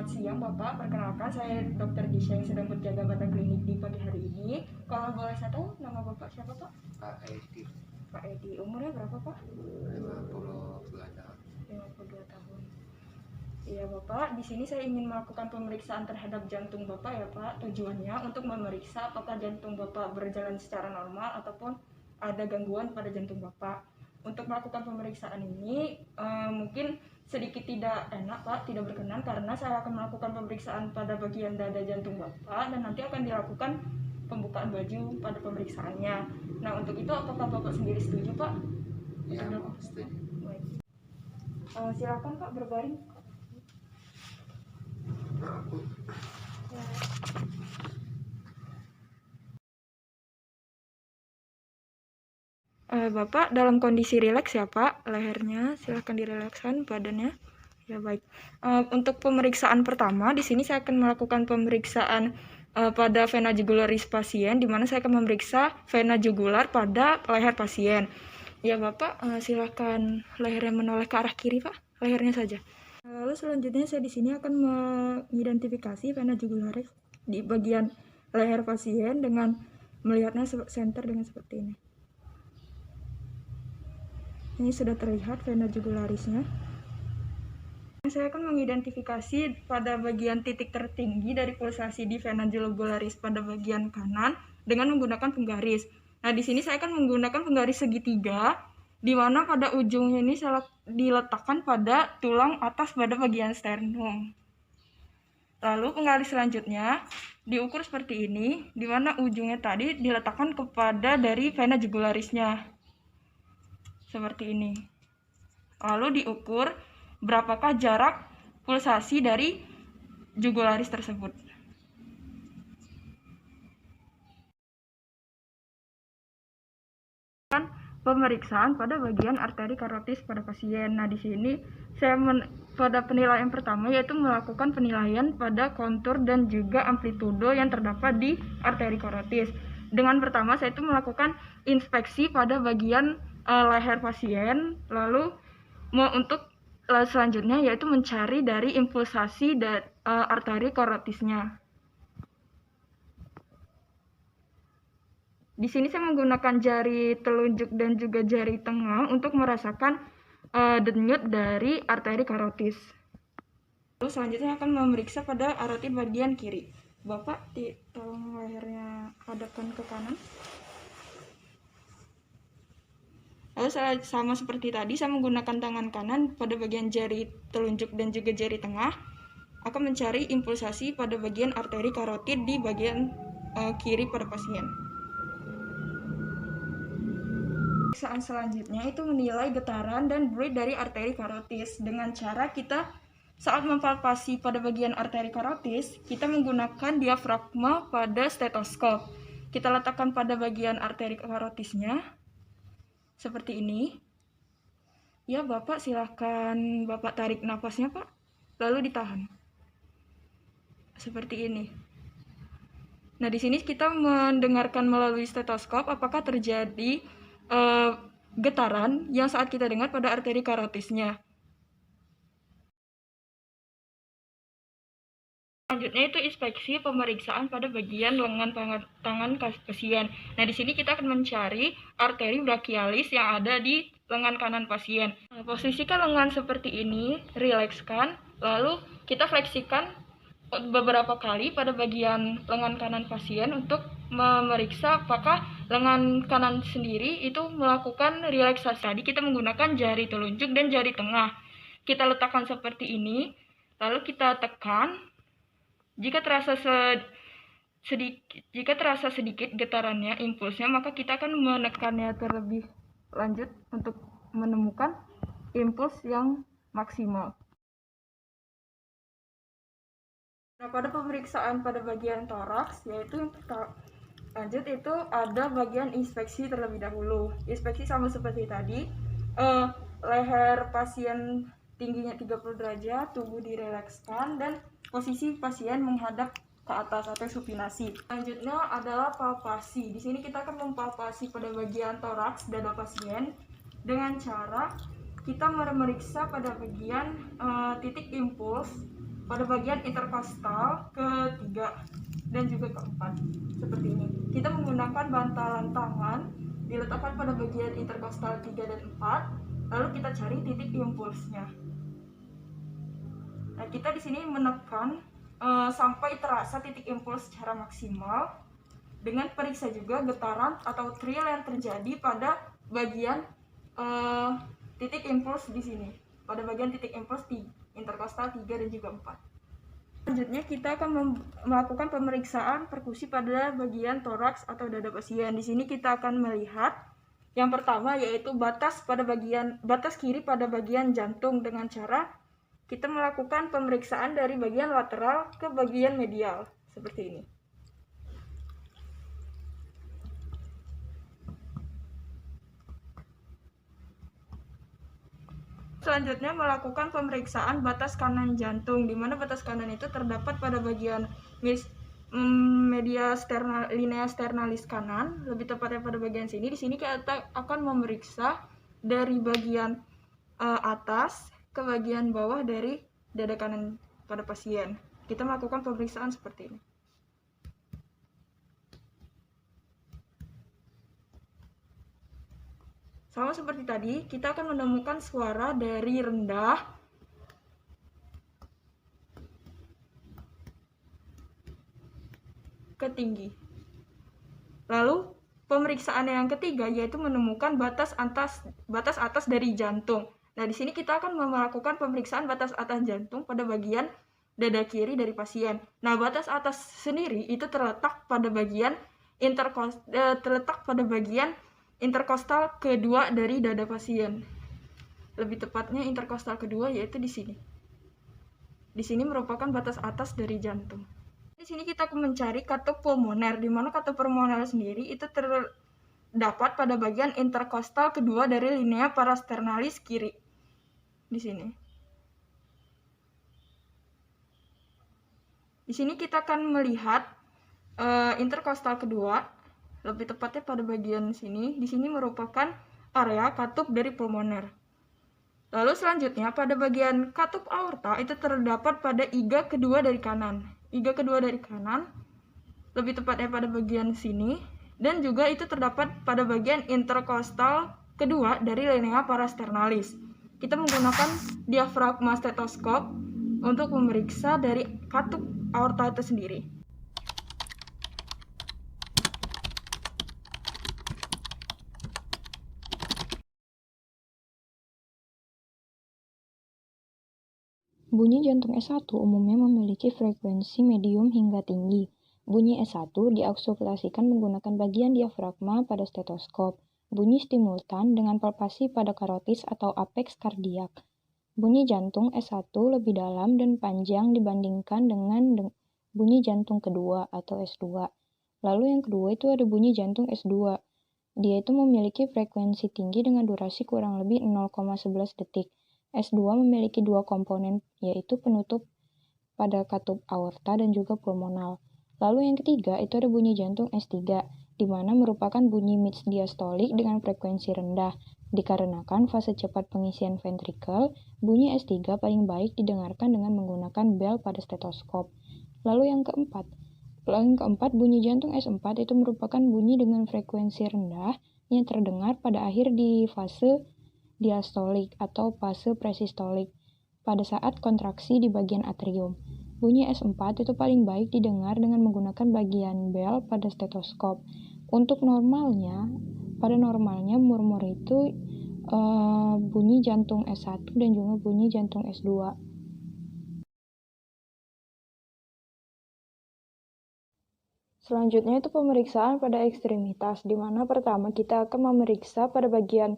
Selamat siang Bapak, perkenalkan saya Dr. Disha yang sedang berjaga pada klinik di pagi hari ini. Kalau boleh saya tahu nama Bapak siapa Pak? Pak Edi. Pak Edi, umurnya berapa Pak? 52 tahun. 52 tahun. Iya Bapak, di sini saya ingin melakukan pemeriksaan terhadap jantung Bapak ya Pak. Tujuannya untuk memeriksa apakah jantung Bapak berjalan secara normal ataupun ada gangguan pada jantung Bapak. Untuk melakukan pemeriksaan ini mungkin sedikit tidak enak Pak, tidak berkenan karena saya akan melakukan pemeriksaan pada bagian dada jantung Bapak dan nanti akan dilakukan pembukaan baju pada pemeriksaannya. Nah untuk itu apakah Bapak sendiri setuju Pak? Ya, setuju. Baik. Silakan Pak berbaring. Ya. Bapak dalam kondisi rileks ya Pak, lehernya silahkan direlakskan, badannya. Ya baik. Untuk pemeriksaan pertama, di sini saya akan melakukan pemeriksaan pada vena jugularis pasien, di mana saya akan memeriksa vena jugular pada leher pasien. Ya Bapak, silahkan lehernya menoleh ke arah kiri Pak, lehernya saja. Lalu selanjutnya saya di sini akan mengidentifikasi vena jugularis di bagian leher pasien dengan melihatnya center dengan seperti ini. Ini sudah terlihat vena jugularisnya. Saya akan mengidentifikasi pada bagian titik tertinggi dari pulsasi di vena jugularis pada bagian kanan dengan menggunakan penggaris. Nah, di sini saya akan menggunakan penggaris segitiga, di mana pada ujungnya ini saya diletakkan pada tulang atas pada bagian sternum. Lalu penggaris selanjutnya diukur seperti ini, di mana ujungnya tadi diletakkan kepada dari vena jugularisnya. Seperti ini. Lalu diukur berapakah jarak pulsasi dari jugularis tersebut. Pemeriksaan pada bagian arteri karotis pada pasien. Nah, di sini saya pada penilaian pertama yaitu melakukan penilaian pada kontur dan juga amplitudo yang terdapat di arteri karotis. Dengan pertama saya itu melakukan inspeksi pada bagian leher pasien, lalu untuk selanjutnya yaitu mencari dari impulsasi dan arteri karotisnya. Di sini saya menggunakan jari telunjuk dan juga jari tengah untuk merasakan denyut dari arteri karotis. Lalu selanjutnya akan memeriksa pada arteri bagian kiri. Bapak, tolong lehernya hadapkan ke kanan. Lalu sama seperti tadi, saya menggunakan tangan kanan pada bagian jari telunjuk dan juga jari tengah akan mencari impulsasi pada bagian arteri karotid di bagian kiri pada pasien. Pemeriksaan selanjutnya itu menilai getaran dan breath dari arteri karotis dengan cara kita saat mempalpasi pada bagian arteri karotis, kita menggunakan diafragma pada stetoskop. Kita letakkan pada bagian arteri karotisnya. Seperti ini. Ya Bapak, silahkan Bapak tarik nafasnya Pak, lalu ditahan. Seperti ini. Nah, di sini kita mendengarkan melalui stetoskop apakah terjadi getaran yang saat kita dengar pada arteri karotisnya. Selanjutnya itu inspeksi pemeriksaan pada bagian lengan tangan pasien. Nah, di sini kita akan mencari arteri brachialis yang ada di lengan kanan pasien. Nah, posisikan lengan seperti ini, rilekskan, lalu kita fleksikan beberapa kali pada bagian lengan kanan pasien untuk memeriksa apakah lengan kanan sendiri itu melakukan relaksasi. Tadi kita menggunakan jari telunjuk dan jari tengah. Kita letakkan seperti ini, lalu kita tekan. Jika terasa sedikit getarannya, impulsnya, maka kita akan menekannya terlebih lanjut untuk menemukan impuls yang maksimal. Nah, pada pemeriksaan pada bagian toraks, yaitu yang lanjut itu ada bagian inspeksi terlebih dahulu. Inspeksi sama seperti tadi, leher pasien tingginya 30 derajat, tubuh direlakskan, dan posisi pasien menghadap ke atas atau supinasi. Selanjutnya adalah palpasi. Di sini kita akan mempalpasi pada bagian toraks dada pasien dengan cara kita memeriksa pada bagian titik impuls pada bagian interkostal ketiga dan juga keempat seperti ini. Kita menggunakan bantalan tangan diletakkan pada bagian interkostal 3 dan 4, lalu kita cari titik impulsnya. Nah, kita di sini menekan sampai terasa titik impuls secara maksimal dengan periksa juga getaran atau trill yang terjadi pada bagian titik impuls di sini, pada bagian titik impuls di interkostal 3 dan juga 4. Selanjutnya kita akan melakukan pemeriksaan perkusi pada bagian toraks atau dada pasien. Di sini kita akan melihat yang pertama yaitu batas kiri pada bagian jantung dengan cara kita melakukan pemeriksaan dari bagian lateral ke bagian medial seperti ini. Selanjutnya melakukan pemeriksaan batas kanan jantung, di mana batas kanan itu terdapat pada bagian linea sternalis kanan, lebih tepatnya pada bagian sini. Di sini kita akan memeriksa dari bagian atas ke bagian bawah dari dada kanan pada pasien. Kita melakukan pemeriksaan seperti ini. Sama seperti tadi, kita akan menemukan suara dari rendah ke tinggi. Lalu pemeriksaan yang ketiga yaitu menemukan batas atas dari jantung. Nah, di sini kita akan melakukan pemeriksaan batas atas jantung pada bagian dada kiri dari pasien. Nah, batas atas sendiri itu terletak pada bagian interkostal kedua dari dada pasien. Lebih tepatnya interkostal kedua yaitu di sini. Di sini merupakan batas atas dari jantung. Di sini kita akan mencari katup pulmoner, di mana katup pulmoner sendiri itu terdapat pada bagian interkostal kedua dari linea parasternalis kiri. Di sini. Di sini kita akan melihat interkostal kedua, lebih tepatnya pada bagian sini. Di sini merupakan area katup dari pulmoner. Lalu selanjutnya pada bagian katup aorta itu terdapat pada iga kedua dari kanan. Iga kedua dari kanan, lebih tepatnya pada bagian sini, dan juga itu terdapat pada bagian interkostal kedua dari linea parasternalis. Kita menggunakan diafragma stetoskop untuk memeriksa dari katup aorta itu sendiri. Bunyi jantung S1 umumnya memiliki frekuensi medium hingga tinggi. Bunyi S1 diauskultasikan menggunakan bagian diafragma pada stetoskop. Bunyi simultan dengan palpasi pada karotis atau apeks kardiak. Bunyi jantung S1 lebih dalam dan panjang dibandingkan dengan bunyi jantung kedua atau S2. Lalu yang kedua itu ada bunyi jantung S2. Dia itu memiliki frekuensi tinggi dengan durasi kurang lebih 0,11 detik. S2 memiliki dua komponen, yaitu penutup pada katup aorta dan juga pulmonal. Lalu yang ketiga itu ada bunyi jantung S3, di mana merupakan bunyi mid-diastolik dengan frekuensi rendah. Dikarenakan fase cepat pengisian ventrikel, bunyi S3 paling baik didengarkan dengan menggunakan bel pada stetoskop. Lalu yang keempat bunyi jantung S4 itu merupakan bunyi dengan frekuensi rendah yang terdengar pada akhir di fase diastolik atau fase presistolik pada saat kontraksi di bagian atrium. Bunyi S4 itu paling baik didengar dengan menggunakan bagian bel pada stetoskop. Untuk pada normalnya murmur itu bunyi jantung S1 dan juga bunyi jantung S2. Selanjutnya itu pemeriksaan pada ekstremitas, di mana pertama kita akan memeriksa pada bagian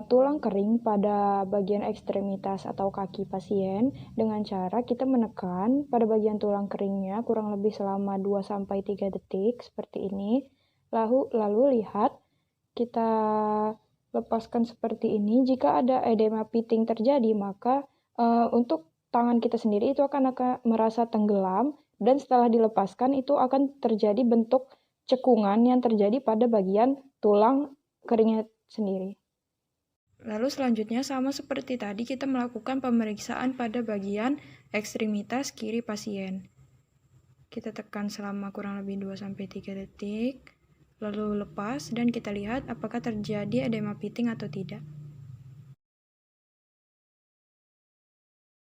tulang kering pada bagian ekstremitas atau kaki pasien dengan cara kita menekan pada bagian tulang keringnya kurang lebih selama 2-3 detik seperti ini. Lalu lihat, kita lepaskan seperti ini. Jika ada edema pitting terjadi, maka untuk tangan kita sendiri itu akan merasa tenggelam, dan setelah dilepaskan itu akan terjadi bentuk cekungan yang terjadi pada bagian tulang keringnya sendiri. Lalu selanjutnya sama seperti tadi kita melakukan pemeriksaan pada bagian ekstremitas kiri pasien. Kita tekan selama kurang lebih 2-3 detik, lalu lepas dan kita lihat apakah terjadi edema pitting atau tidak.